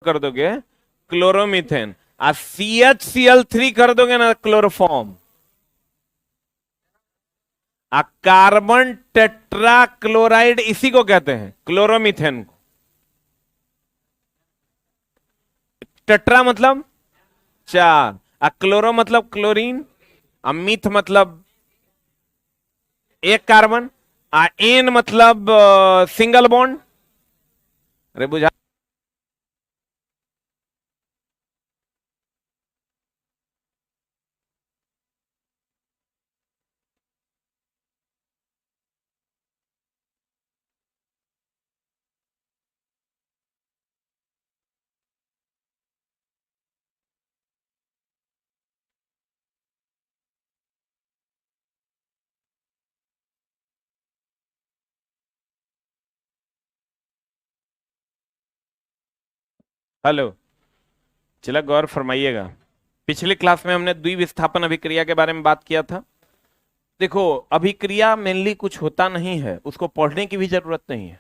कर दोगे क्लोरोमीथेन, और CHCl3 कर दोगे ना क्लोरोफॉर्म। कार्बन टेट्रा क्लोराइड इसी को कहते हैं क्लोरोमीथेन को। टेट्रा मतलब 4, क्लोरो मतलब क्लोरीन, मिथ मतलब एक कार्बन, एन मतलब सिंगल बॉन्ड। अरे बुझा। हेलो, चला गौर फरमाइएगा। पिछले क्लास में हमने द्विविस्थापन अभिक्रिया के बारे में बात किया था। देखो, अभिक्रिया मेनली कुछ होता नहीं है, उसको पढ़ने की भी जरूरत नहीं है।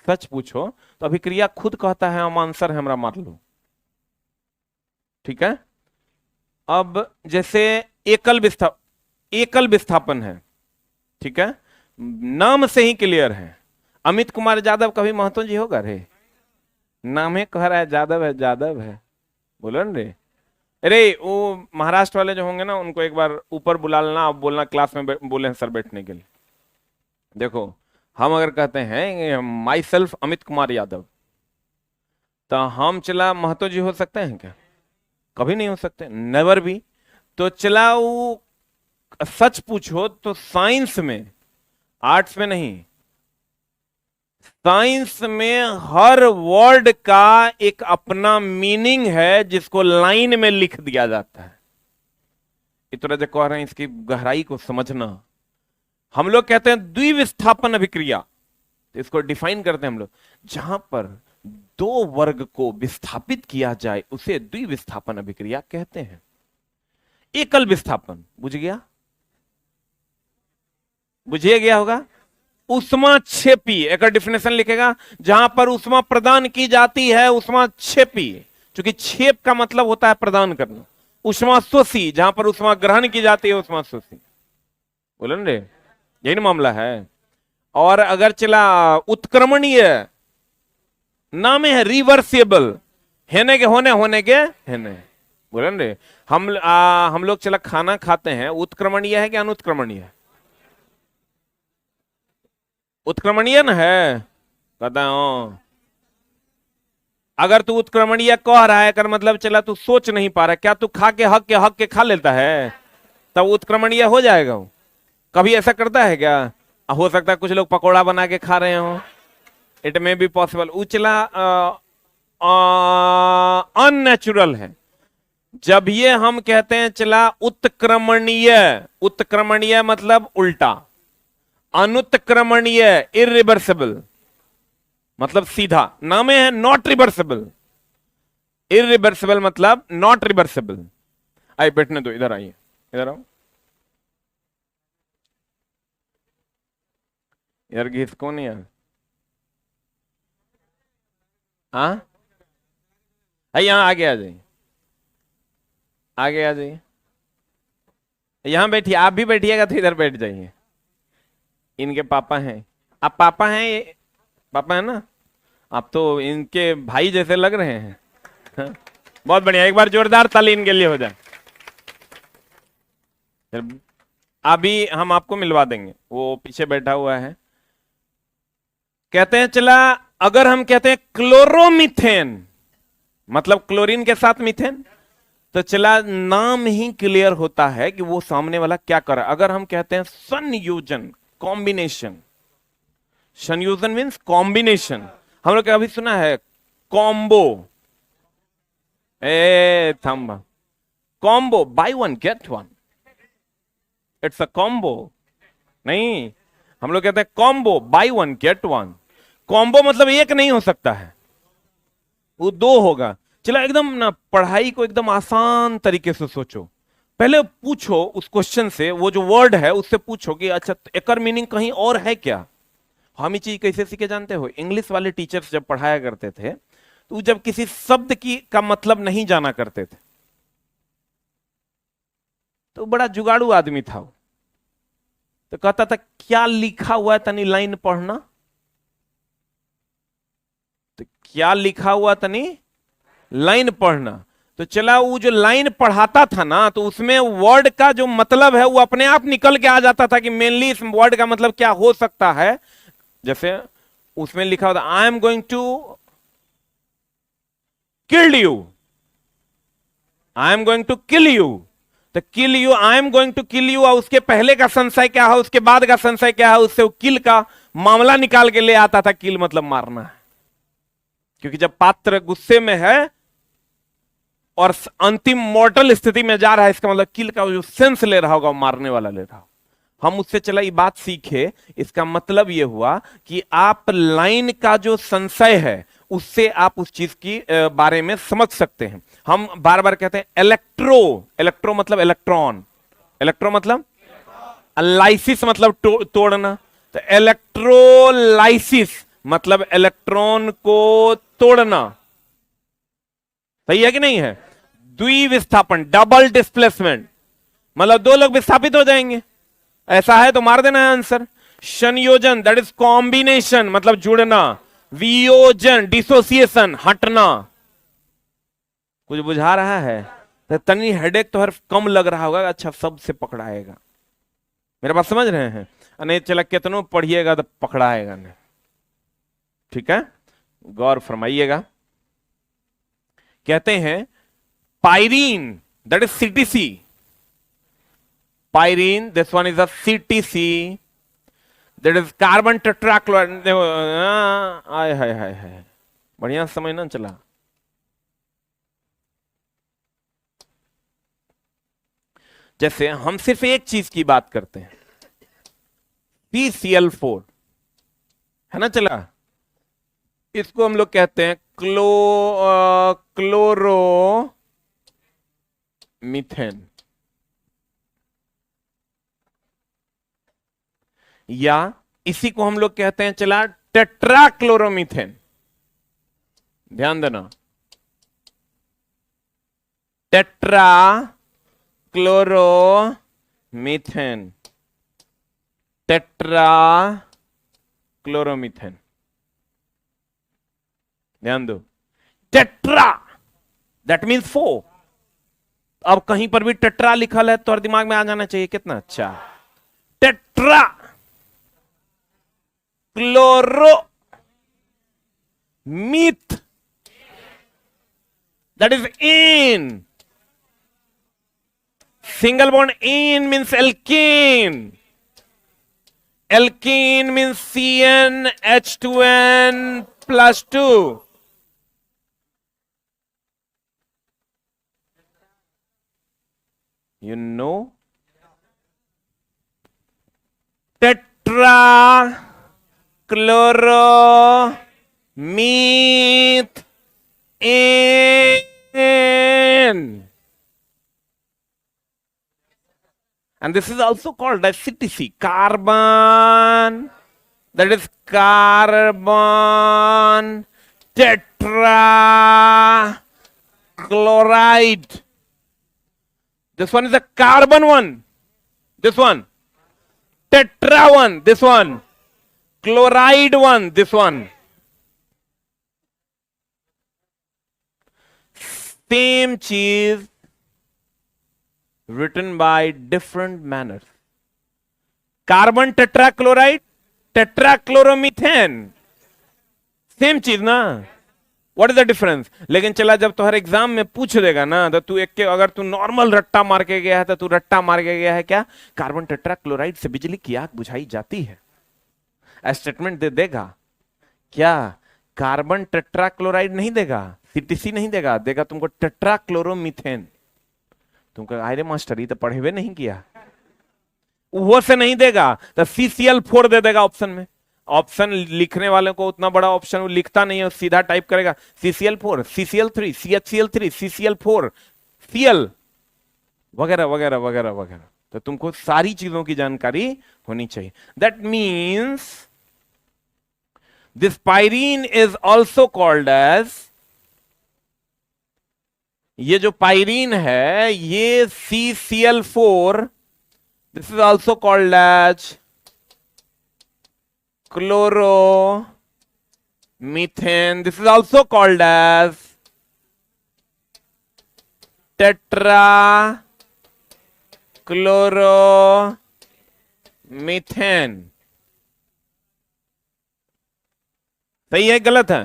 सच पूछो तो अभिक्रिया खुद कहता है हम आंसर है हमरा मार लो। ठीक है। अब जैसे एकल विस्थापन है, ठीक है, नाम से ही क्लियर है। अमित कुमार यादव कभी महतो जी होगा रे? नाम ही कह रहा है जादव है, जादव है, बोलो न रे। अरे वो महाराष्ट्र वाले जो होंगे ना, उनको एक बार ऊपर बुला लेना, आप बोलना क्लास में बोले हैं सर बैठने के लिए। देखो, हम अगर कहते हैं माई सेल्फ अमित कुमार यादव, तो हम चला महतो जी हो सकते हैं क्या? कभी नहीं हो सकते, नेवर भी। तो चला वो सच पूछो तो साइंस में, आर्ट्स में नहीं, साइंस में हर वर्ड का एक अपना मीनिंग है जिसको लाइन में लिख दिया जाता है। इतना जो कह रहे हैं इसकी गहराई को समझना। हम लोग कहते हैं द्विविस्थापन अभिक्रिया, तो इसको डिफाइन करते हैं हम लोग, जहां पर दो वर्ग को विस्थापित किया जाए उसे द्विविस्थापन अभिक्रिया कहते हैं। एकल विस्थापन बुझ गया? बुझिए गया होगा। उष्माक्षेपी एक डिफिनेशन लिखेगा, जहां पर उष्मा प्रदान की जाती है उष्माक्षेपी, क्योंकि क्षेप का मतलब होता है प्रदान करना। उष्माशोषी, जहां पर उष्मा ग्रहण की जाती है उष्माशोषी। बोलो न रे, यही ना मामला है। और अगर चला उत्क्रमणीय, नाम है रिवर्सिबल, हेने के होने, होने के हेने। बोलो न रे, हम लोग चला खाना खाते हैं, उत्क्रमणीय है कि अनुत्क्रमणीय है? उत्क्रमणीय न है, कहता हूं। अगर तू उत्क्रमणीय कह रहा है कर मतलब चला तू सोच नहीं पा रहा, क्या तू खा के हक के खा लेता है तब उत्क्रमणीय हो जाएगा वो? कभी ऐसा करता है क्या? हो सकता है कुछ लोग पकोड़ा बना के खा रहे हो, इट मे बी पॉसिबल। उचला अननेचुरल है। जब ये हम कहते हैं चला उत्क्रमणीय, उत्क्रमणीय मतलब उल्टा, अनुत्क्रमणीय इरिवर्सिबल मतलब सीधा, नामे है नॉट रिवर्सिबल। इरिवर्सिबल मतलब नॉट रिवर्सिबल। आइए बैठने दो, इधर आइए, इधर आओ, इधर घिस कौन यार? हाँ, यहाँ आगे आ जाइए, आगे आ जाइए, यहां बैठिए। आप भी बैठिएगा तो इधर बैठ जाइए। इनके पापा हैं, आप पापा हैं, ये पापा है ना? आप तो इनके भाई जैसे लग रहे हैं। हाँ? बहुत बढ़िया, एक बार जोरदार ताली इनके लिए हो जाए। अभी हम आपको मिलवा देंगे, वो पीछे बैठा हुआ है। कहते हैं चला, अगर हम कहते हैं क्लोरोमीथेन मतलब क्लोरीन के साथ मीथेन, तो चला नाम ही क्लियर होता है कि वो सामने वाला क्या कर रहा है। अगर हम कहते हैं संयोजन, कॉम्बिनेशन, संयोजन मीन्स कॉम्बिनेशन। हम लोग कभी सुना है कॉम्बो? ए थंबा, combo buy one get one, it's a combo. नहीं, हम लोग कहते हैं combo buy one get one. Combo मतलब एक नहीं हो सकता है, वो दो होगा। चला एकदम ना पढ़ाई को एकदम आसान तरीके से सोचो। पहले पूछो उस क्वेश्चन से, वो जो वर्ड है उससे पूछो कि अच्छा एकर मीनिंग कहीं और है क्या? हम ये चीज कैसे सीखे जानते हो? इंग्लिश वाले टीचर्स जब पढ़ाया करते थे तो जब किसी शब्द की का मतलब नहीं जाना करते थे तो बड़ा जुगाड़ू आदमी था वो। तो कहता था क्या लिखा हुआ है तनी लाइन पढ़ना। तो क्या लिखा हुआ तनी लाइन पढ़ना। तो चला वो जो लाइन पढ़ाता था ना तो उसमें वर्ड का जो मतलब है वो अपने आप निकल के आ जाता था कि मेनली इस वर्ड का मतलब क्या हो सकता है। जैसे उसमें लिखा होता I am going to kill you, I am going to kill you. तो kill you, I am going to kill you, और उसके पहले का संशय क्या है, उसके बाद का संशय क्या है, उससे वो किल का मामला निकाल के ले आता था। किल मतलब मारना है, क्योंकि जब पात्र गुस्से में है और अंतिम मॉर्टल स्थिति में जा रहा है, इसका मतलब किल का जो सेंस ले रहा होगा वो मारने वाला ले रहा होगा। हम उससे चला ये बात सीखे, इसका मतलब ये हुआ कि आप लाइन का जो संशय है उससे आप उस चीज की बारे में समझ सकते हैं। हम बार बार कहते हैं इलेक्ट्रो, इलेक्ट्रो मतलब इलेक्ट्रॉन, इलेक्ट्रो मतलब लाइसिस मतलब तोड़ना। तो इलेक्ट्रोलाइसिस मतलब इलेक्ट्रॉन को तोड़ना, सही है कि नहीं है। द्विविस्थापन डबल डिस्प्लेसमेंट मतलब दो लोग विस्थापित हो जाएंगे, ऐसा है तो मार देना है आंसर। संयोजन दैट इज कॉम्बिनेशन मतलब जुड़ना। वियोजन डिसोसिएशन हटना। कुछ बुझा रहा है तो तनी हेडेक तो हर कम लग रहा होगा, अच्छा सबसे पकड़ाएगा। मेरे बात समझ रहे हैं। नहीं चला कितनों पढ़िएगा तो पकड़ाएगा नहीं, ठीक है, गौर फरमाइएगा। कहते हैं pyrene that is CTC, pyrene this one is a CTC that is carbon tetrachloride. आय हाय हाय हाय, बढ़िया समझ ना चला। जैसे हम सिर्फ एक चीज की बात करते हैं, PCl4 है ना चला, इसको हम लोग कहते हैं क्लोरो मीथेन, या इसी को हम लोग कहते हैं चला टेट्राक्लोरोमीथेन। ध्यान देना, टेट्रा क्लोरोमीथेन, टेट्रा क्लोरोमीथेन। ध्यान दो, टेट्रा दैट मीन्स 4। अब कहीं पर भी टेट्रा लिखल है तो दिमाग में आ जाना चाहिए कितना अच्छा। Tetra chloro myth that is in, single bond in means alkene, alkene means CnH2n+2। You know, tetra chloro methane, and this is also called as CTC, carbon, that is carbon tetra chloride. This one is a carbon one, this one tetra one, this one chloride one, this one. Same cheese written by different manners. Carbon tetrachloride, tetrachloromethane, same चीज ना, what is the difference. लेकिन चला जब तो हर exam में पूछ देगा ना तो तू एक के अगर तू नॉर्मल रट्टा मार के गया है तो तू रट्टा मार के गया है क्या, कार्बन टेट्राक्लोराइड से बिजली की आग बुझाई जाती है, स्टेटमेंट दे देगा क्या। कार्बन टेट्राक्लोराइड नहीं देगा, सीटीसी नहीं देगा, देगा तुमको टेट्राक्लोरोमीथेन। तुमको अरे मास्टर ये तो पढ़े हुए नहीं किया, वो से नहीं देगा तो CCl4 दे देगा ऑप्शन में। ऑप्शन लिखने वाले को उतना बड़ा ऑप्शन वो लिखता नहीं है, सीधा टाइप करेगा CCl4, CCl3, CHCl3, CCl4, Cl वगैरह वगैरह वगैरह वगैरह। तो तुमको सारी चीजों की जानकारी होनी चाहिए। That means this pyrene is also called as ये जो पायरीन है ये CCl4, this is also called as chloro methane, this is also called as tetra chloro methane. सही है गलत है?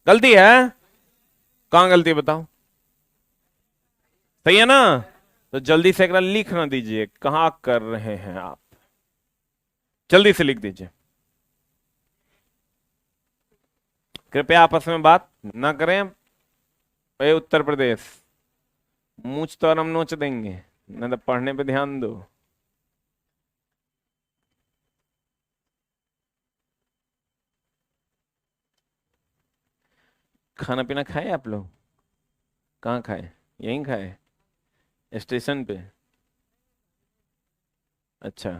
गलती है? कहां गलती है बताओ? सही है ना? तो जल्दी से एक बार लिख ना दीजिए, कहां कर रहे हैं आप, जल्दी से लिख दीजिए। कृपया आपस में बात ना करें। ए उत्तर प्रदेश, मूछ तो और हम नोच देंगे, ना तो पढ़ने पे ध्यान दो। खाना पीना खाए आप लोग? कहाँ खाए? यहीं खाए? स्टेशन पे? अच्छा,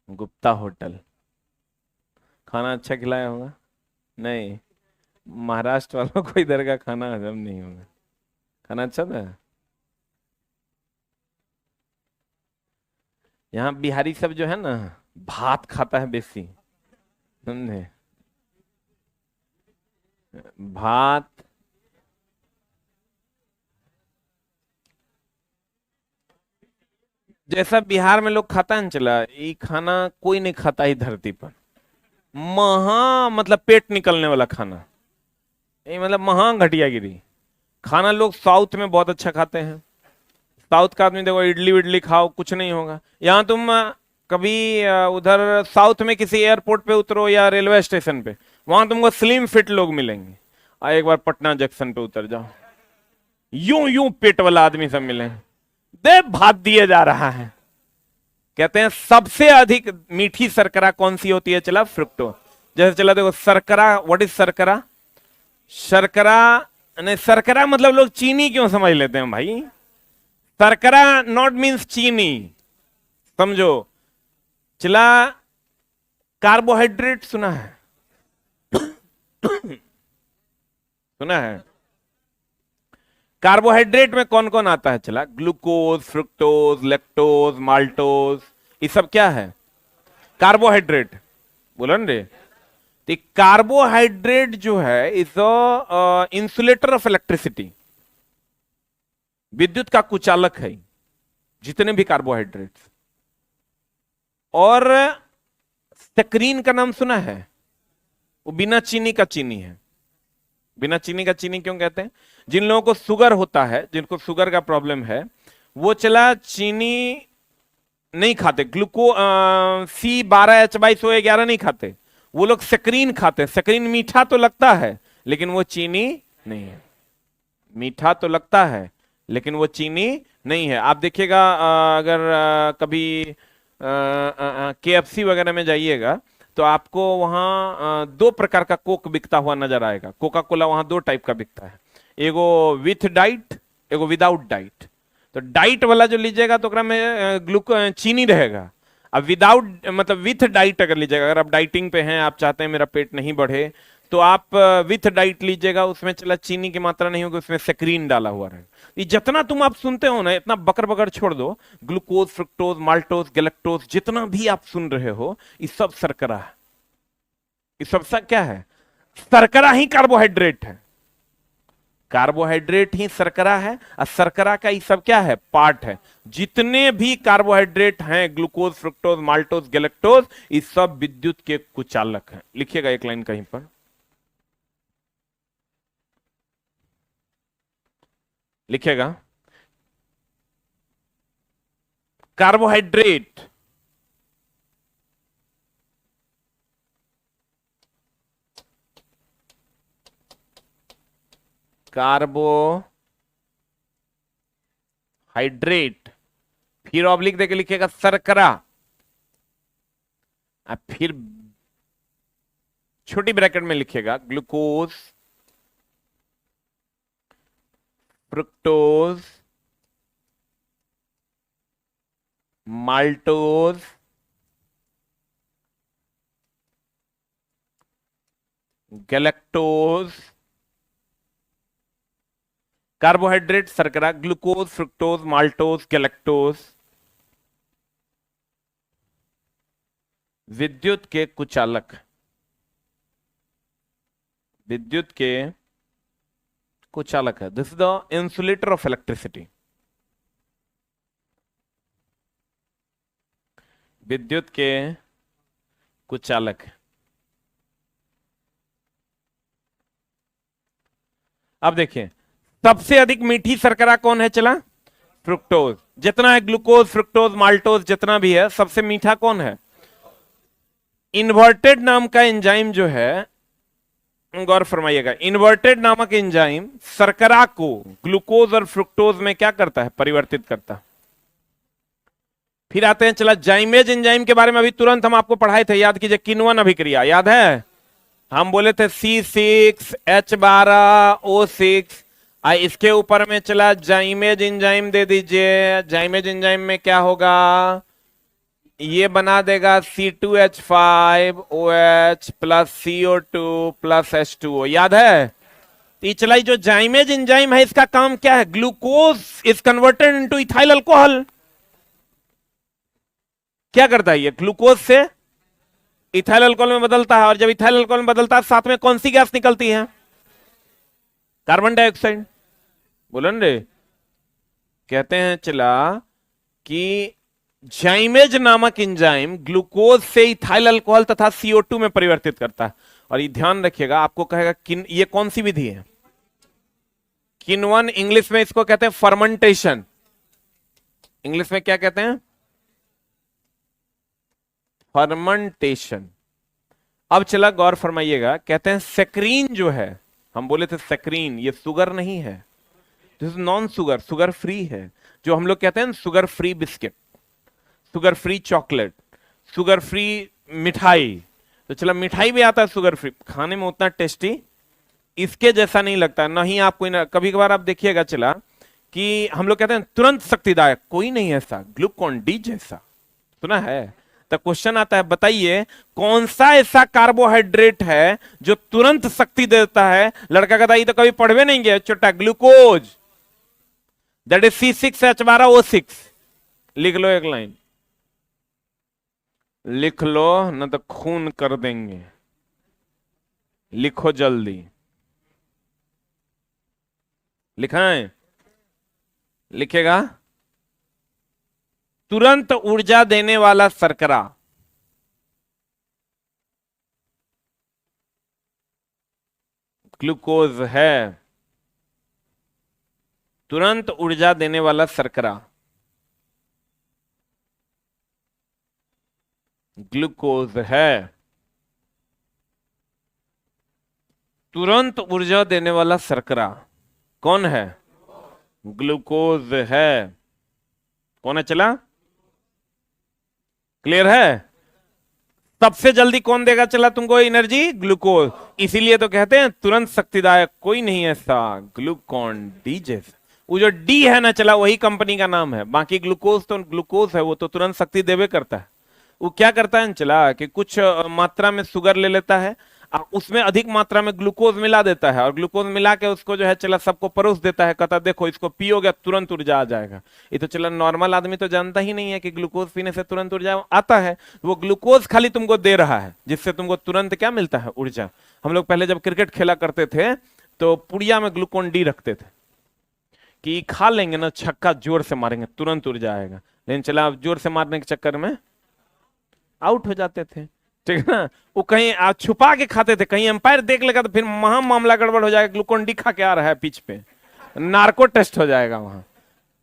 गुप्ता होटल। खाना अच्छा खिलाया होगा? नहीं, महाराष्ट्र वालों को इधर का खाना हजम नहीं होगा। खाना अच्छा था? यहाँ बिहारी सब जो है ना, भात खाता है बेसी, समझे? भात। जैसा बिहार में लोग खाता है ना, चला ये खाना कोई नहीं खाता ही धरती पर। महा मतलब पेट निकलने वाला खाना, ये मतलब महा घटियागिरी खाना। लोग साउथ में बहुत अच्छा खाते हैं। साउथ का आदमी देखो, इडली विडली खाओ कुछ नहीं होगा। यहाँ तुम कभी उधर साउथ में किसी एयरपोर्ट पे उतरो या रेलवे स्टेशन पे, वहां तुमको स्लिम फिट लोग मिलेंगे। एक बार पटना जंक्शन पे उतर जाओ, यूं यूं पेट वाला आदमी सब मिले, दे भात दिया जा रहा है। कहते हैं सबसे अधिक मीठी शर्करा कौन सी होती है? चला फ्रुक्टोज। जैसे चला देखो शर्करा, व्हाट इज शर्करा? शर्करा नहीं, शर्करा मतलब लोग चीनी क्यों समझ लेते हैं भाई? शर्करा नॉट मीन्स चीनी, समझो। चला कार्बोहाइड्रेट सुना है? सुना है? कार्बोहाइड्रेट में कौन कौन आता है? चला ग्लूकोज, फ्रुक्टोज, लेक्टोज, माल्टोज, ये सब क्या है? कार्बोहाइड्रेट। बोलो ना रे। तो कार्बोहाइड्रेट जो है इज इंसुलेटर ऑफ इलेक्ट्रिसिटी, विद्युत का कुचालक है जितने भी कार्बोहाइड्रेट्स। और सेक्रीन का नाम सुना है? वो बिना चीनी का चीनी है। बिना चीनी का चीनी क्यों कहते हैं? जिन लोगों को शुगर होता है, जिनको शुगर का प्रॉब्लम है, वो चला चीनी नहीं खाते, C12H22O11 नहीं खाते, वो लोग सेक्रीन खाते हैं। सेक्रीन मीठा तो लगता है लेकिन वो चीनी नहीं है। मीठा तो लगता है लेकिन वो चीनी नहीं है। आप देखिएगा अगर कभी KFC वगैरह में जाइएगा तो आपको वहां दो प्रकार का कोक बिकता हुआ नजर आएगा। कोका कोला वहां दो टाइप का बिकता है, एगो विथ डाइट, एगो विदाउट डाइट। तो डाइट वाला जो लीजिएगा तो ओकरा में चीनी रहेगा। अब विदाउट मतलब विथ डाइट अगर लीजिएगा, अगर आप डाइटिंग पे हैं, आप चाहते हैं मेरा पेट नहीं बढ़े, तो आप विथ डाइट लीजिएगा, उसमें चला चीनी की मात्रा नहीं होगी, उसमें सेक्रीन डाला हुआ रहेगा। ये जितना तुम आप सुनते हो ना, इतना बकर बकर छोड़ दो। ग्लूकोज, फ्रुक्टोज, माल्टोज, गैलेक्टोज, जितना भी आप सुन रहे हो, ये सब शर्करा है। ये सब क्या है? शर्करा ही कार्बोहाइड्रेट है। कार्बोहाइड्रेट ही शर्करा है, और शर्करा का ये सब क्या है? पार्ट है। जितने भी कार्बोहाइड्रेट हैं, ग्लूकोज, फ्रुक्टोज, माल्टोज, गैलेक्टोज, ये सब विद्युत के कुचालक हैं। लिखिएगा एक लाइन कहीं पर, लिखिएगा कार्बोहाइड्रेट कार्बोहाइड्रेट, फिर ऑब्लिक देके लिखिएगा शर्करा, और फिर छोटी ब्रैकेट में लिखिएगा glucose, fructose, maltose, galactose, carbohydrate, शर्करा, ग्लूकोज, फ्रुक्टोज, माल्टोज, गैलेक्टोज। विद्युत के कुचालक, विद्युत के कुचालक है। This is the insulator of electricity. विद्युत के कुचालक। अब देखिए, सबसे अधिक मीठी शर्करा कौन है? चला, फ्रुक्टोज। जितना है ग्लूकोज, फ्रुक्टोज, माल्टोज, जितना भी है, सबसे मीठा कौन है? इन्वर्टेड नाम का एंजाइम जो है, गौर फरमाइएगा, इन्वर्टेड नामक एंजाइम शर्करा को ग्लूकोज और फ्रुक्टोज में क्या करता है? परिवर्तित करता है। फिर आते हैं, चला, जाइमेज एंजाइम के बारे में अभी तुरंत हम आपको पढ़ाए थे, याद कीजिए, किण्वन अभिक्रिया, याद है? हम बोले थे C6H12O6। इसके ऊपर में चला जाइमेज एंजाइम दे दीजिए। जाइमेज एंजाइम में क्या होगा? ये बना देगा C2H5OH plus CO2 plus H2O, याद है? तो चला, जो जाइमेज एंजाइम है, इसका काम क्या है? Glucose is converted into ethyl alcohol. क्या करता है ये? ग्लूकोज से इथाइल अल्कोहल में बदलता है, और जब इथाइल अल्कोहल में बदलता है, साथ में कौन सी गैस निकलती है? Carbon dioxide. बोलन रे, कहते हैं चला कि जाइमेज नामक एंजाइम ग्लूकोज से इथाइल अल्कोहल तथा CO2 में परिवर्तित करता है। और ये ध्यान रखिएगा, आपको कहेगा ये कौन सी विधि है? किण्वन। इंग्लिश में इसको कहते हैं फर्मेंटेशन। इंग्लिश में क्या कहते हैं? फर्मेंटेशन। अब चला, गौर फरमाइएगा, कहते हैं सेक्रीन जो है, हम बोले थे सेक्रीन, ये सुगर नहीं है, this is non sugar, sugar free है। जो हम लोग कहते हैं sugar free biscuit, sugar free chocolate, sugar free मिठाई। तो चला, मिठाई भी आता है सुगर फ्री, खाने में उतना टेस्टी इसके जैसा नहीं लगता। नहीं आपको, कभी कभार आप देखिएगा चला कि हम लोग कहते हैं तुरंत शक्तिदायक, कोई नहीं ऐसा, ग्लूकोन डी जैसा, सुना है? तो क्वेश्चन आता है, बताइए कौन सा ऐसा कार्बोहाइड्रेट है जो तुरंत शक्ति देता है? लड़का कहता है, तो कभी पढ़वे नहीं गया छोटा। Glucose, that is C6H12O6। लिख लो, एक लाइन लिख लो, न तो खून कर देंगे। लिखो जल्दी, लिखाएं, लिखेगा। तुरंत ऊर्जा देने वाला शर्करा, ग्लूकोज है। तुरंत ऊर्जा देने वाला शर्करा ग्लूकोज है। तुरंत ऊर्जा देने वाला शर्करा कौन है? ग्लूकोज है। कौन है? चला, क्लियर है? सबसे जल्दी कौन देगा चला तुमको एनर्जी? ग्लूकोज। इसीलिए तो कहते हैं तुरंत शक्तिदायक कोई नहीं ऐसा, ग्लूकॉन डी जैसा। वो जो डी है ना चला, वही कंपनी का नाम है। बाकी ग्लूकोज तो ग्लूकोज है, वो तो तुरंत शक्ति देवे करता है। वो क्या करता है चला कि कुछ मात्रा में शुगर ले लेता है, उसमें अधिक मात्रा में ग्लूकोज मिला देता है, और ग्लूकोज मिला के उसको जो है चला सबको परोस देता है। कहता देखो इसको पियोगे तुरंत ऊर्जा आ जाएगा। ये तो चला नॉर्मल आदमी तो जानता ही नहीं है कि ग्लूकोज पीने से तुरंत ऊर्जा आता है। वो ग्लूकोज खाली तुमको दे रहा है, जिससे तुमको तुरंत क्या मिलता है? ऊर्जा। हम लोग पहले जब क्रिकेट खेला करते थे तो पुड़िया में ग्लूकोन डी रखते थे कि खा लेंगे ना, छक्का जोर से मारेंगे तुरंत ऊर्जा आएगा। लेकिन चला जोर से मारने के चक्कर में आउट हो जाते थे, ठीक है ना। वो कहीं छुपा के खाते थे, कहीं एम्पायर देख लेगा तो फिर महा मामला गड़बड़ हो जाएगा। ग्लूकोन डी खा के आ रहा है पिच पे, नार्को टेस्ट हो जाएगा वहां।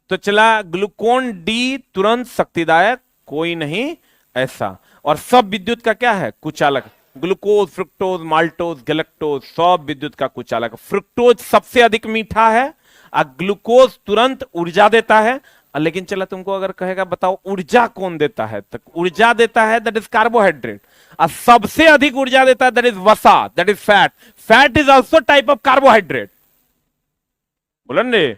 तो चला ग्लूकोन डी तुरंत शक्तिदायक कोई नहीं ऐसा। और सब विद्युत का क्या है? कुचालक। ग्लूकोज, फ्रुक्टोज, माल्टोज, गैलेक्टोज सब विद्युत का कुचालक। फ्रुक्टोज सबसे अधिक मीठा है, ग्लूकोज तुरंत ऊर्जा देता है। लेकिन चला तुमको अगर कहेगा बताओ ऊर्जा कौन देता है, तो ऊर्जा देता है दैट इज कार्बोहाइड्रेट। और सबसे अधिक ऊर्जा देता है दैट इज वसा, that is fat. Fat is also type of carbohydrate. बोलन रे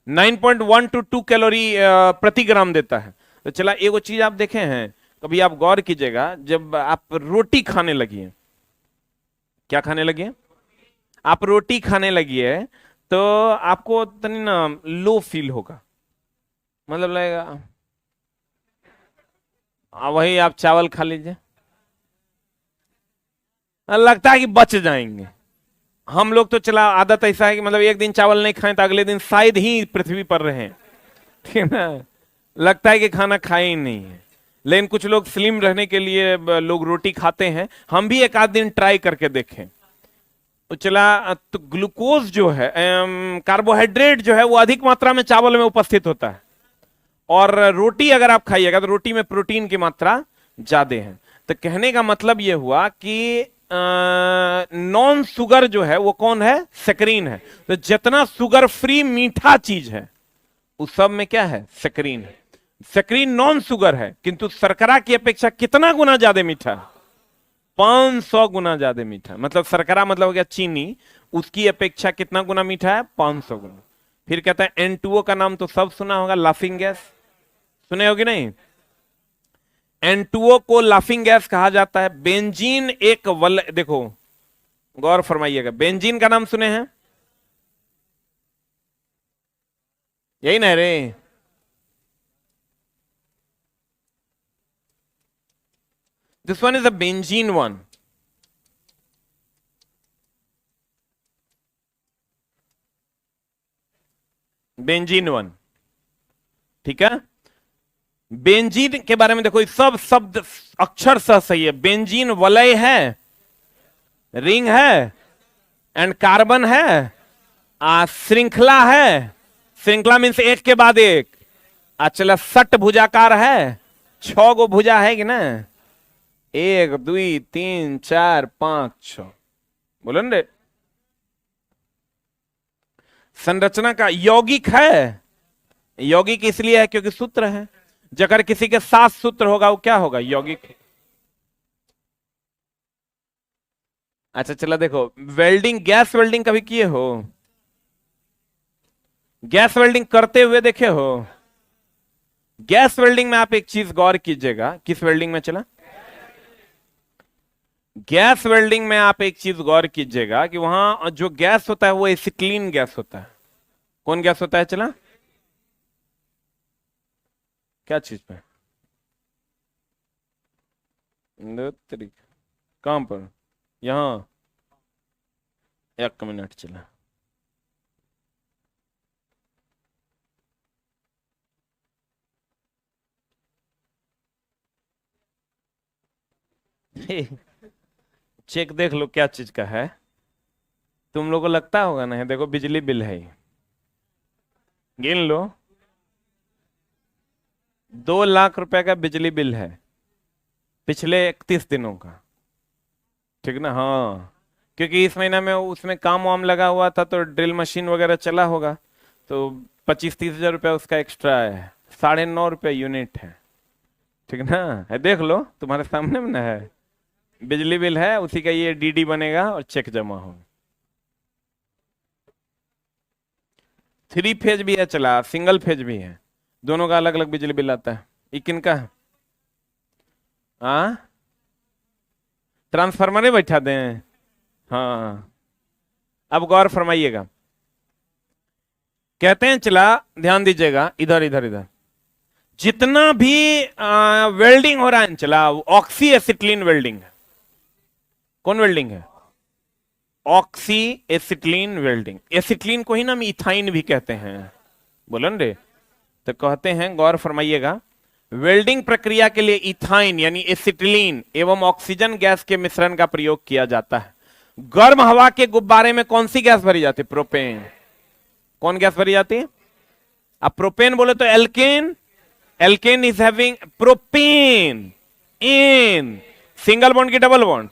9.1 to 2 कैलोरी प्रति ग्राम देता है। तो चला एगो चीज आप देखे हैं, कभी आप गौर कीजिएगा, जब आप रोटी खाने लगिए, क्या खाने लगिए? आप रोटी खाने लगिए तो आपको तनी ना लो फील होगा, मतलब लगेगा वही आप चावल खा लीजिए, लगता है कि बच जाएंगे। हम लोग तो चला आदत ऐसा है कि मतलब एक दिन चावल नहीं खाएं तो अगले दिन शायद ही पृथ्वी पर रहें, ठीक है ना, लगता है कि खाना खाए ही नहीं है। लेकिन कुछ लोग स्लिम रहने के लिए लोग रोटी खाते हैं, हम भी एक आध दिन ट्राई करके देखें। तो चला तो ग्लूकोज जो है, कार्बोहाइड्रेट जो है वो अधिक मात्रा में चावल में उपस्थित होता है, और रोटी अगर आप खाइएगा तो रोटी में प्रोटीन की मात्रा ज्यादा है। तो कहने का मतलब यह हुआ कि नॉन शुगर जो है वो कौन है, सेक्रीन है। तो जितना शुगर फ्री मीठा चीज है उस सब में क्या है, सेक्रीन है। सेक्रीन नॉन शुगर है, किंतु शर्करा की अपेक्षा कितना गुना ज्यादा मीठा है, 500 गुना ज्यादा मीठा है। मतलब शर्करा मतलब हो गया चीनी, उसकी अपेक्षा कितना गुना मीठा है, 500 गुना। फिर कहता है N2O का नाम तो सब सुना होगा, लाफिंग गैस, सुने होगी नहीं। N2O को लाफिंग गैस कहा जाता है। बेंजीन एक देखो गौर फरमाइएगा, बेंजीन का नाम सुने हैं, यही ना रे, this one is a benzene one. Benzene one, ठीक है। बेंजीन के बारे में देखो, सब शब्द अक्षर सह सही है। बेंजीन वलय है, रिंग है, एंड कार्बन है, श्रृंखला है। श्रृंखला मीन्स एक के बाद एक। चला सट भुजाकार है, 6 गो भुजा है कि ना, 1 2 3 4 5 6, बोलो न रे। संरचना का यौगिक है, यौगिक इसलिए है क्योंकि सूत्र है। अगर किसी के 7 सूत्र होगा वो क्या होगा, यौगिक। अच्छा चला देखो, वेल्डिंग, गैस वेल्डिंग कभी किए हो, गैस वेल्डिंग करते हुए देखे हो। गैस वेल्डिंग में आप एक चीज गौर कीजिएगा, किस वेल्डिंग में चला, गैस वेल्डिंग में आप एक चीज गौर कीजिएगा कि वहां जो गैस होता है वो एसिटिलीन गैस होता है। कौन गैस होता है चला, क्या चीज पे, दो तरीके, कहां पर, यहां, 1 मिनट चला। चेक देख लो क्या चीज का है, तुम लोगों को लगता होगा ना, है देखो बिजली बिल है, गिन लो, 2 लाख रुपए का बिजली बिल है पिछले 31 दिनों का, ठीक ना। हाँ, क्योंकि इस महीना में उसमें काम वाम लगा हुआ था तो ड्रिल मशीन वगैरह चला होगा, तो 25-30 हजार रुपया उसका एक्स्ट्रा है, 9.5 रुपया यूनिट है, ठीक ना। है देख लो तुम्हारे सामने में ना है, बिजली बिल है, उसी का ये डीडी बनेगा और चेक जमा होगा। 3 फेज भी है चला, सिंगल फेज भी है, दोनों का अलग अलग बिजली बिल आता है। ये किनका है, हाँ, ट्रांसफार्मर ही बैठा दें। हाँ, अब गौर फरमाइएगा, कहते हैं चला, ध्यान दीजिएगा, इधर इधर इधर, जितना भी वेल्डिंग हो रहा है चला, ऑक्सी एसिटिलीन वेल्डिंग है। कौन वेल्डिंग है, ऑक्सी एसिटिलीन वेल्डिंग। एसिटिलीन को ही ना हम इथाइन भी कहते हैं, बोलो न रे। तो कहते हैं, गौर फरमाइएगा, वेल्डिंग प्रक्रिया के लिए इथाइन यानी एसिटिलीन एवं ऑक्सीजन गैस के मिश्रण का प्रयोग किया जाता है। गर्म हवा के गुब्बारे में कौन सी गैस भरी जाती है, प्रोपेन। कौन गैस भरी जाती है, अब प्रोपेन बोले तो alkane, alkane is having propane in single bond की डबल बॉन्ड,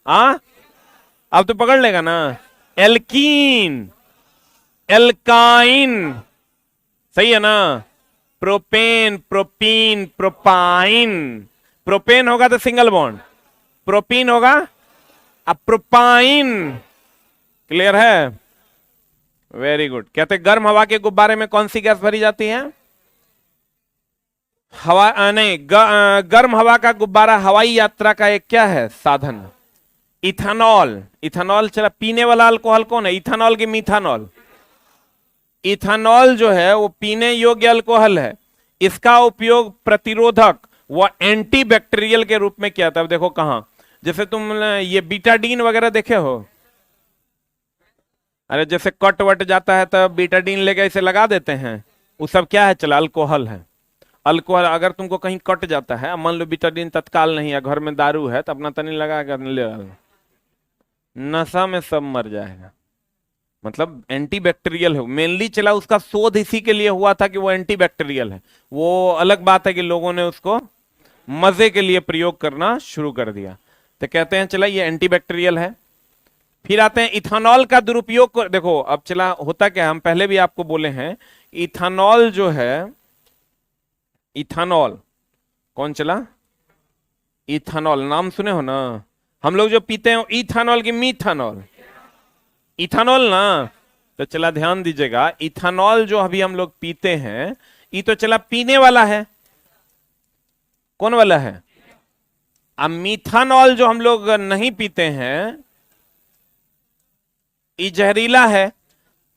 हाँ अब तो पकड़ लेगा ना, एल्कीन, एल्काइन, सही है ना। प्रोपेन, प्रोपीन, प्रोपाइन, प्रोपेन होगा तो सिंगल बॉन्ड, प्रोपीन होगा, अब प्रोपाइन, क्लियर है, वेरी गुड। कहते गर्म हवा के गुब्बारे में कौन सी गैस भरी जाती है, हवा नहीं, गर्म हवा का गुब्बारा हवाई यात्रा का एक क्या है, साधन। इथानॉल, इथानॉल चला, पीने वाला अल्कोहल कौन है, इथानॉल की मीथानॉल। इथानॉल जो है वो पीने योग्य अल्कोहल है। इसका उपयोग प्रतिरोधक व एंटीबैक्टीरियल के रूप में किया था। अब देखो कहां, जैसे तुम ये बीटाडीन वगैरह देखे हो, अरे जैसे कट वट जाता है तो बीटाडीन लेके इसे लगा देते हैं, वो सब क्या है, चला अल्कोहल है। अल्कोहल, अगर तुमको कहीं कट जाता है, मान लो बीटाडीन तत्काल नहीं है, घर में दारू है, तो अपना तनी लगा कर ले, नशा में सब मर जाएगा। मतलब एंटीबैक्टीरियल है मेनली, चला उसका शोध इसी के लिए हुआ था कि वो एंटीबैक्टीरियल है। वो अलग बात है कि लोगों ने उसको मजे के लिए प्रयोग करना शुरू कर दिया, तो कहते हैं चला ये एंटीबैक्टीरियल है। फिर आते हैं इथानॉल का दुरुपयोग को देखो। अब चला होता क्या, हम पहले भी आपको बोले हैं, इथानॉल जो है, इथानॉल कौन चला, इथानॉल नाम सुने हो ना, हम लोग जो पीते हैं इथानॉल की मीथानॉल, इथानॉल ना। तो चला ध्यान दीजिएगा, इथानॉल जो अभी हम लोग पीते हैं, ये तो चला पीने वाला है, कौन वाला है। अब मीथानॉल जो हम लोग नहीं पीते हैं, ये जहरीला है।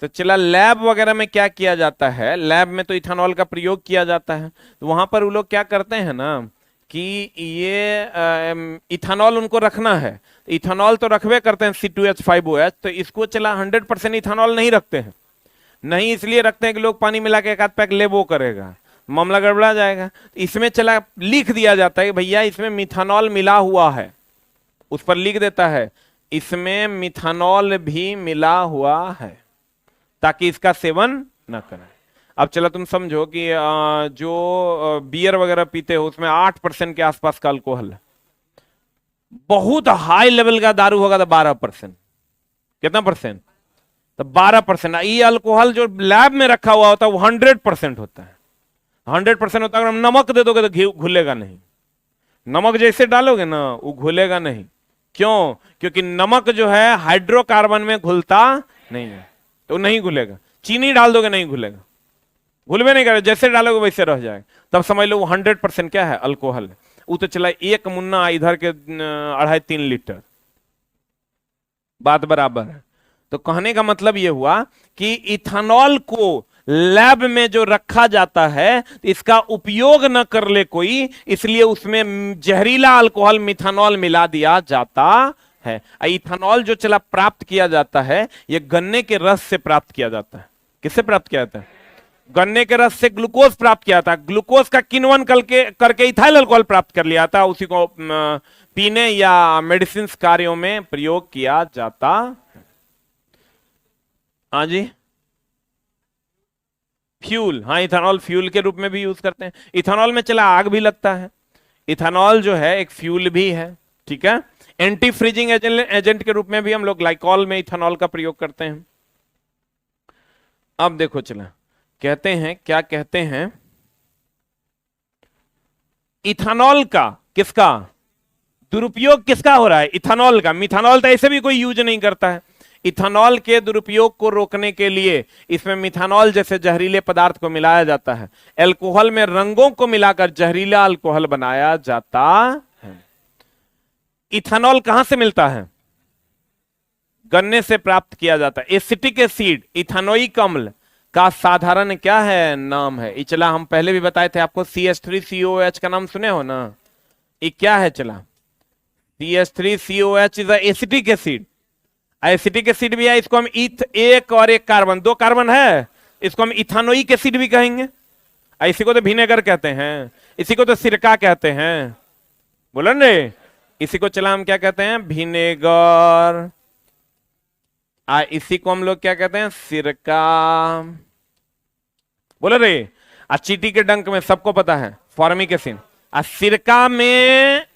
तो चला लैब वगैरह में क्या किया जाता है, लैब में तो इथानॉल का प्रयोग किया जाता है, तो वहां पर वो लोग क्या करते हैं ना कि ये इथानॉल उनको रखना है, इथानॉल तो रखवे करते हैं C2H5OH, तो इसको चला 100% इथानॉल नहीं रखते हैं। नहीं इसलिए रखते हैं कि लोग पानी मिला के एक आध पैक ले वो करेगा, मामला गड़बड़ा जाएगा। इसमें चला लिख दिया जाता है कि भैया इसमें मिथानॉल मिला हुआ है, उस पर लिख देता है इसमें मिथानॉल भी मिला हुआ है, ताकि इसका सेवन न करें। अब चलो तुम समझो कि जो बियर वगैरह पीते हो उसमें 8% के आसपास का अल्कोहल है, बहुत हाई लेवल का दारू होगा तो 12%, कितना परसेंट, तो 12%। ये अल्कोहल जो लैब में रखा हुआ होता है वो 100% होता है, 100% होता है। अगर हम नमक दे दोगे तो घुलेगा नहीं, नमक जैसे डालोगे ना वो घुलेगा नहीं। क्यों, क्योंकि नमक जो है हाइड्रोकार्बन में घुलता नहीं है, तो नहीं घुलेगा। चीनी डाल दोगे नहीं घुलेगा, घुलवे नहीं करेगा, जैसे डालोगे वैसे रह जाएगा। तब समझ लो वो 100% क्या है, अल्कोहल है। वो तो चला एक मुन्ना इधर के 2.5-3 लीटर, बात बराबर है। तो कहने का मतलब ये हुआ कि इथानॉल को लैब में जो रखा जाता है इसका उपयोग न कर ले कोई, इसलिए उसमें जहरीला अल्कोहल मिथानॉल मिला दिया जाता है। इथानॉल जो चला प्राप्त किया जाता है ये गन्ने के रस से प्राप्त किया जाता है। किससे प्राप्त किया जाता है, गन्ने के रस से ग्लूकोज प्राप्त किया था, ग्लूकोज का किण्वन करके इथाइल अल्कोहल प्राप्त कर लिया था, उसी को पीने या मेडिसिन कार्यों में प्रयोग किया जाता। हाँ जी, फ्यूल, हाँ इथानॉल फ्यूल के रूप में भी यूज करते हैं। इथानॉल में चला आग भी लगता है, इथानॉल जो है एक फ्यूल भी है, ठीक है। एंटी फ्रीजिंग एजेंट के रूप में भी हम लोग ग्लाइकॉल में इथानॉल का प्रयोग करते हैं। अब देखो चला कहते हैं, क्या कहते हैं, इथानॉल का किसका दुरुपयोग किसका हो रहा है, इथानॉल का। मिथानॉल तो ऐसे भी कोई यूज नहीं करता है। इथानॉल के दुरुपयोग को रोकने के लिए इसमें मिथानॉल जैसे जहरीले पदार्थ को मिलाया जाता है। अल्कोहल में रंगों को मिलाकर जहरीला अल्कोहल बनाया जाता है। इथानॉल कहां से मिलता है, गन्ने से प्राप्त किया जाता है। एसिटिक एसिड, इथानोइक अम्ल का साधारण क्या है, नाम है। चला हम पहले भी बताए थे आपको, CH3COOH का नाम सुने हो ना, ये क्या है चला, CH3COOH is acetic acid. Acetic acid भी है, इसको हम एक और एक कार्बन, 2 कार्बन है, इसको हम इथानोइक एसिड भी कहेंगे। इसी को तो विनेगर कहते हैं, इसी को तो सिरका कहते हैं, बोलो रे। इसी को चला हम क्या कहते हैं, विनेगर। इसी को हम लोग क्या कहते हैं, सिरका, बोलो रे। चीटी के डंक में सबको पता है फॉर्मिक एसिड। सिरका में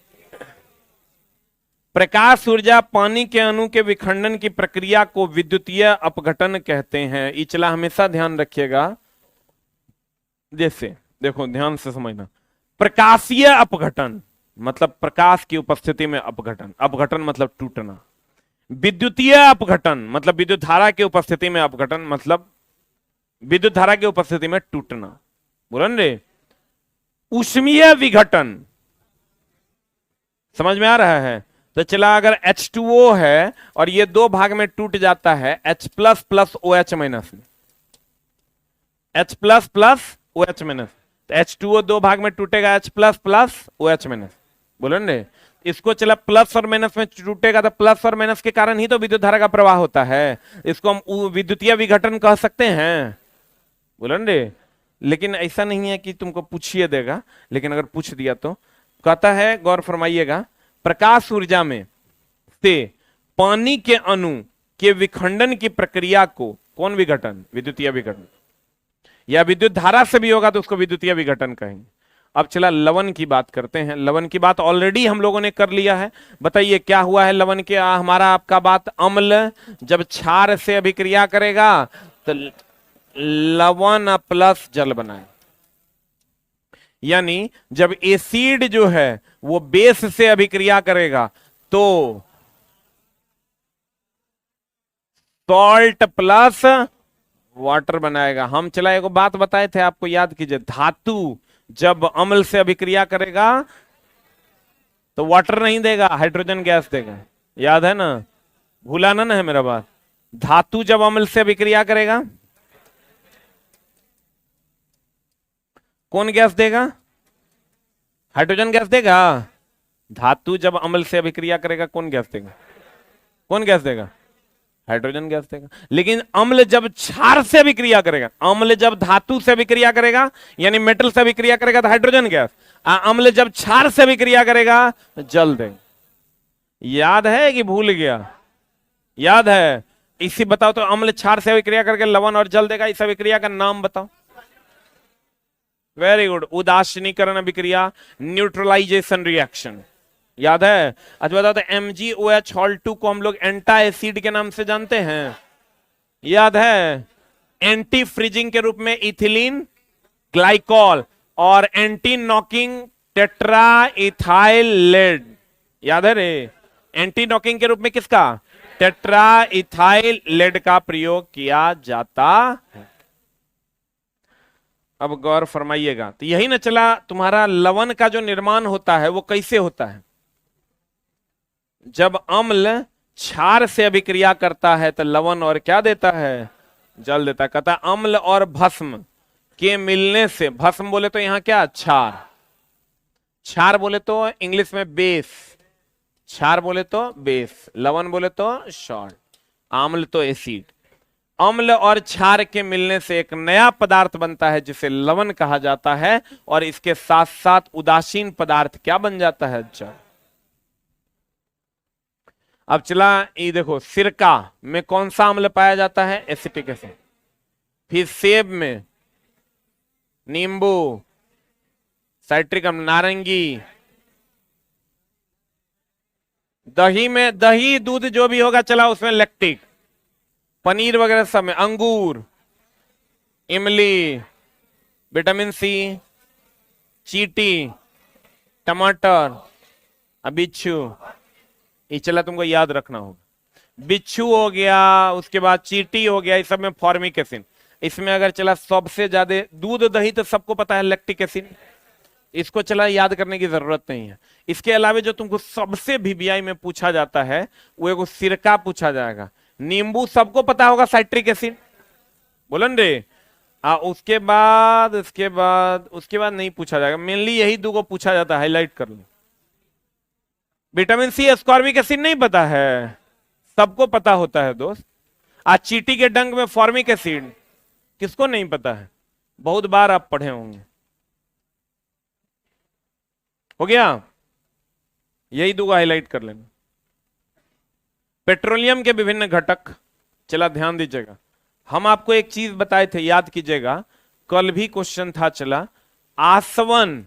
प्रकाश ऊर्जा पानी के अणु के विखंडन की प्रक्रिया को विद्युतीय अपघटन कहते हैं। इचला हमेशा ध्यान रखिएगा, जैसे देखो ध्यान से समझना, प्रकाशीय अपघटन मतलब प्रकाश की उपस्थिति में अपघटन, अपघटन मतलब टूटना। विद्युतीय अपघटन मतलब विद्युत धारा की उपस्थिति में अपघटन, मतलब विद्युत धारा की उपस्थिति में टूटना, बोलन रे। ऊष्मीय विघटन, समझ में आ रहा है, तो चला अगर H2O है और ये दो भाग में टूट जाता है H plus plus OH minus में, H plus plus OH minus, तो H2O दो भाग में टूटेगा H plus plus OH minus, बोलो ने इसको चला प्लस और माइनस में टूटेगा तो प्लस और माइनस के कारण ही तो विद्युत धारा का प्रवाह होता है, इसको हम विद्युतीय विघटन कह सकते हैं, बोलो ने। लेकिन ऐसा नहीं है कि तुमको पूछिए देगा, लेकिन अगर पूछ दिया तो कहता है, गौर फरमाइएगा, प्रकाश ऊर्जा में से पानी के अणु के विखंडन की प्रक्रिया को कौन विघटन, विद्युतीय विघटन, या विद्युत धारा से भी होगा तो उसको विद्युतीय विघटन कहेंगे। अब चला लवण की बात करते हैं। लवण की बात ऑलरेडी हम लोगों ने कर लिया है। बताइए क्या हुआ है लवण के, हमारा आपका बात, अम्ल जब क्षार से अभिक्रिया करेगा तो लवण प्लस जल बनाए, यानी जब एसिड जो है वो बेस से अभिक्रिया करेगा तो सॉल्ट प्लस वाटर बनाएगा। हम चला एक बात बताए थे आपको, याद कीजिए, धातु जब अम्ल से अभिक्रिया करेगा तो वाटर नहीं देगा, हाइड्रोजन गैस देगा, याद है ना, भूला ना है मेरा बात। धातु जब अम्ल से अभिक्रिया करेगा कौन गैस देगा, हाइड्रोजन गैस देगा। धातु जब अम्ल से अभिक्रिया करेगा कौन गैस देगा, कौन गैस देगा, हाइड्रोजन गैस देगा। लेकिन अम्ल जब क्षार से अभिक्रिया करेगा, अम्ल जब धातु से अभिक्रिया करेगा यानी मेटल से अभिक्रिया करेगा तो हाइड्रोजन गैस, अम्ल जब क्षार से अभिक्रिया करेगा तो जल देगा। याद है कि भूल गया, याद है, इसी बताओ तो अम्ल क्षार से अभिक्रिया करके लवण और जल देगा, इस अभिक्रिया का नाम बताओ। वेरी गुड, उदासीनीकरण अभिक्रिया, न्यूट्रलाइजेशन रिएक्शन, याद है। अच्छा बताओ तो MgOH को हम लोग एंटा एसिड के नाम से जानते हैं, याद है। एंटी फ्रीजिंग के रूप में इथिलीन ग्लाइकॉल और anti knocking tetra ethyl lead, याद है रे। एंटी नॉकिंग के रूप में किसका, टेट्रा इथाइल लेड का प्रयोग किया जाता है। अब गौर फरमाइएगा, तो यही न चला तुम्हारा लवण का जो निर्माण होता है वो कैसे होता है, जब अम्ल क्षार से अभिक्रिया करता है तो लवण और क्या देता है, जल देता है। कहता अम्ल और भस्म के मिलने से, भस्म बोले तो यहां क्या, क्षार, क्षार बोले तो इंग्लिश में बेस, क्षार बोले तो बेस, लवण बोले तो सॉल्ट, अम्ल तो एसिड। अम्ल और क्षार के मिलने से एक नया पदार्थ बनता है जिसे लवण कहा जाता है, और इसके साथ साथ उदासीन पदार्थ क्या बन जाता है, जल। अब चला ये देखो, सिरका में कौन सा अम्ल पाया जाता है, एसिटिक एसिड। फिर सेब में नींबू, साइट्रिक अम्ल, नारंगी, दही में, दही दूध जो भी होगा चला उसमें लैक्टिक, पनीर वगैरह सब में अंगूर, इमली, विटामिन सी, चींटी, टमाटर, बिच्छू, ये चला तुमको याद रखना होगा। बिच्छू हो गया, उसके बाद चींटी हो गया, इस सब में फॉर्मिक एसिड। इसमें अगर चला सबसे ज्यादा दूध दही तो सबको पता है लैक्टिक एसिड, इसको चला याद करने की जरूरत नहीं है। इसके अलावा जो तुमको सबसे VBI में पूछा जाता है वो एगो सिरका पूछा जाएगा, नींबू सबको पता होगा साइट्रिक एसिड, बोलन रे। उसके बाद नहीं पूछा जाएगा, मेनली यही दो को पूछा जाता है, हाईलाइट कर लो। विटामिन सी एस्कॉर्बिक एसिड नहीं पता है, सबको पता होता है दोस्त। आज चींटी के डंक में फॉर्मिक एसिड, किसको नहीं पता है, बहुत बार आप पढ़े होंगे। हो गया, यही दो हाईलाइट कर लेना। पेट्रोलियम के विभिन्न घटक, चला ध्यान दीजिएगा, हम आपको एक चीज बताए थे, याद कीजिएगा, कल भी क्वेश्चन था, चला आसवन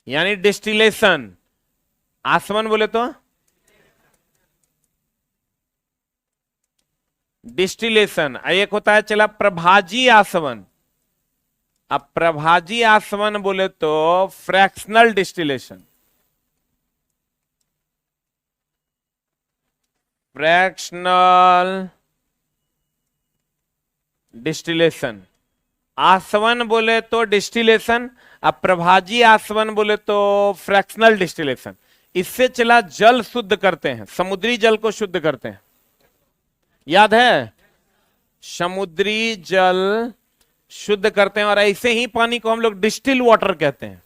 यानी डिस्टिलेशन, आसवन बोले तो डिस्टिलेशन, एक होता है चला प्रभाजी आसवन। अब प्रभाजी आसवन बोले तो फ्रैक्शनल डिस्टिलेशन, फ्रैक्शनल डिस्टिलेशन। आसवन बोले तो डिस्टिलेशन, अब प्रभाजी आसवन बोले तो फ्रैक्शनल डिस्टिलेशन। इससे चला जल शुद्ध करते हैं, समुद्री जल को शुद्ध करते हैं, याद है? समुद्री जल शुद्ध करते हैं और ऐसे ही पानी को हम लोग डिस्टिल वाटर कहते हैं।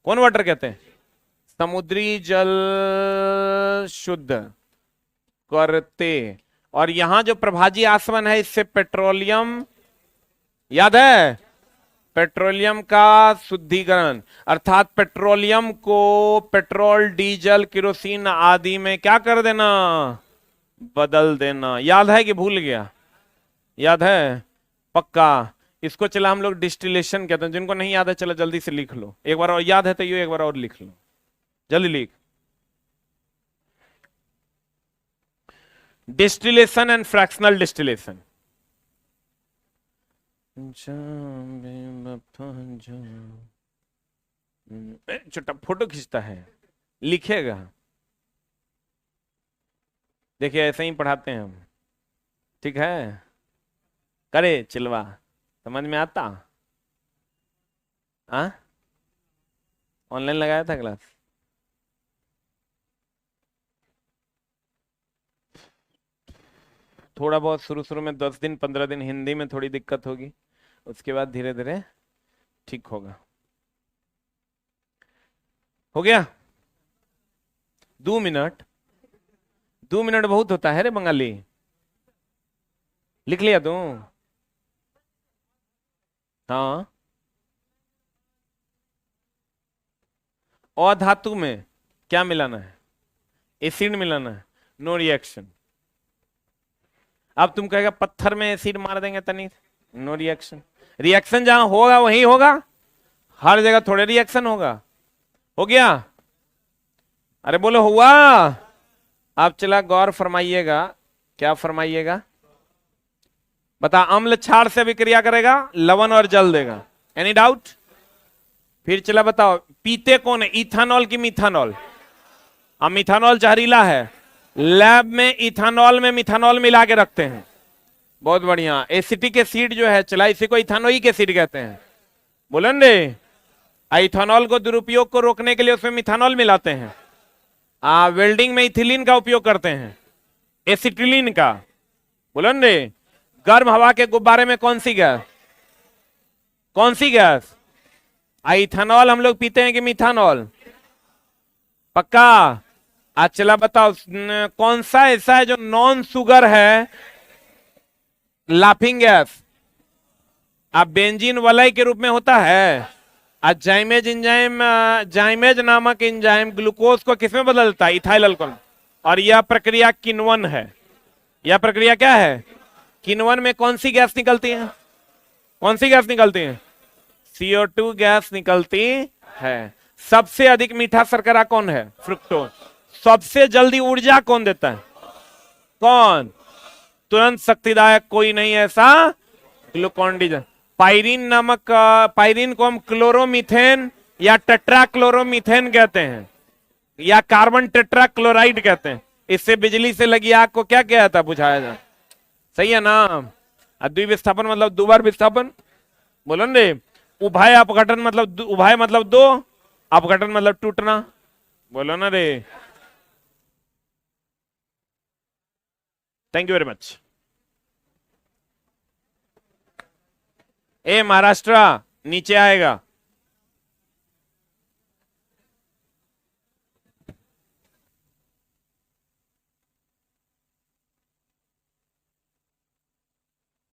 कौन वाटर कहते हैं? समुद्री जल शुद्ध करते। और यहां जो प्रभाजी आसवन है, इससे पेट्रोलियम, याद है? पेट्रोलियम का शुद्धिकरण, अर्थात पेट्रोलियम को पेट्रोल, डीजल, केरोसिन आदि में क्या कर देना? बदल देना। याद है कि भूल गया? याद है? पक्का। इसको चला हम लोग डिस्टिलेशन कहते हैं। जिनको नहीं याद है चलो जल्दी से लिख लो, एक बार और याद है तो ये एक बार और लिख लो, जल्दी लिख। Distillation and fractional distillation. छोटा फोटो खींचता है, लिखेगा। देखिए ऐसे ही पढ़ाते हैं हम, ठीक है? करे चिलवा, समझ में आता? ऑनलाइन लगाया था क्लास? थोड़ा बहुत शुरू शुरू में 10 दिन 15 दिन हिंदी में थोड़ी दिक्कत होगी, उसके बाद धीरे धीरे ठीक होगा। हो गया? 2 मिनट, 2 मिनट बहुत होता है रे बंगाली। लिख लिया तू? हाँ। अधातु में क्या मिलाना है? एसिड मिलाना है। No reaction. अब तुम कहेगा पत्थर में एसिड मार देंगे तनी, नो रिएक्शन। रिएक्शन जहां होगा वहीं होगा, हर जगह थोड़े रिएक्शन होगा। हो गया? अरे बोलो हुआ? आप चला गौर फरमाइएगा। क्या फरमाइएगा? बता, अम्ल क्षार से अभिक्रिया करेगा, लवण और जल देगा। Any doubt? फिर चला बताओ, पीते कौन है, इथानॉल की मिथानॉल? अब मिथानॉल जहरीला है, लैब में इथानॉल में मिथानॉल मिला के रखते हैं। बहुत बढ़िया। एसिटिक एसिड जो है चला, इसी को इथानोइक एसिड कहते हैं। बोलन रे, इथानॉल को दुरुपयोग को रोकने के लिए उसमें मिथानॉल मिलाते हैं। वेल्डिंग में इथिलीन का उपयोग करते हैं, एसिटिलीन का। बोलन रे, गर्म हवा के गुब्बारे में कौन सी गैस? कौन सी गैस? इथानॉल हम लोग पीते हैं कि मिथानॉल? पक्का। आज चला बताओ, कौन सा ऐसा है जो नॉन शुगर है? Laughing gas. अब बेंजीन वलय के रूप में होता है। जाइमेज इंजाइम, जाइमेज नामक इंजाइम ग्लूकोज को किसमें बदलता है? Ethyl alcohol. और यह प्रक्रिया किण्वन है। यह प्रक्रिया क्या है? किण्वन में कौन सी गैस निकलती है? कौन सी गैस निकलती है? CO2 गैस निकलती है। सबसे अधिक मीठा शर्करा कौन है? फ्रुक्टोज। सबसे जल्दी ऊर्जा कौन देता है? कौन? तुरंत शक्तिदायक कोई नहीं ऐसा, ग्लूकोन डी। पायरीन नामक, पायरीन को हम क्लोरोमीथेन या टेट्राक्लोरोमीथेन कहते हैं, या कार्बन टेट्राक्लोराइड कहते हैं। इससे बिजली से लगी आग को क्या कहता था, बुझाया जा। सही है ना? द्विविस्थापन मतलब दोबार विस्थापन। बोलो रे, उभय अपघटन मतलब, उभय मतलब दो, अपघटन मतलब टूटना। बोलो ना रे। Thank you very much. ए महाराष्ट्र नीचे आएगा।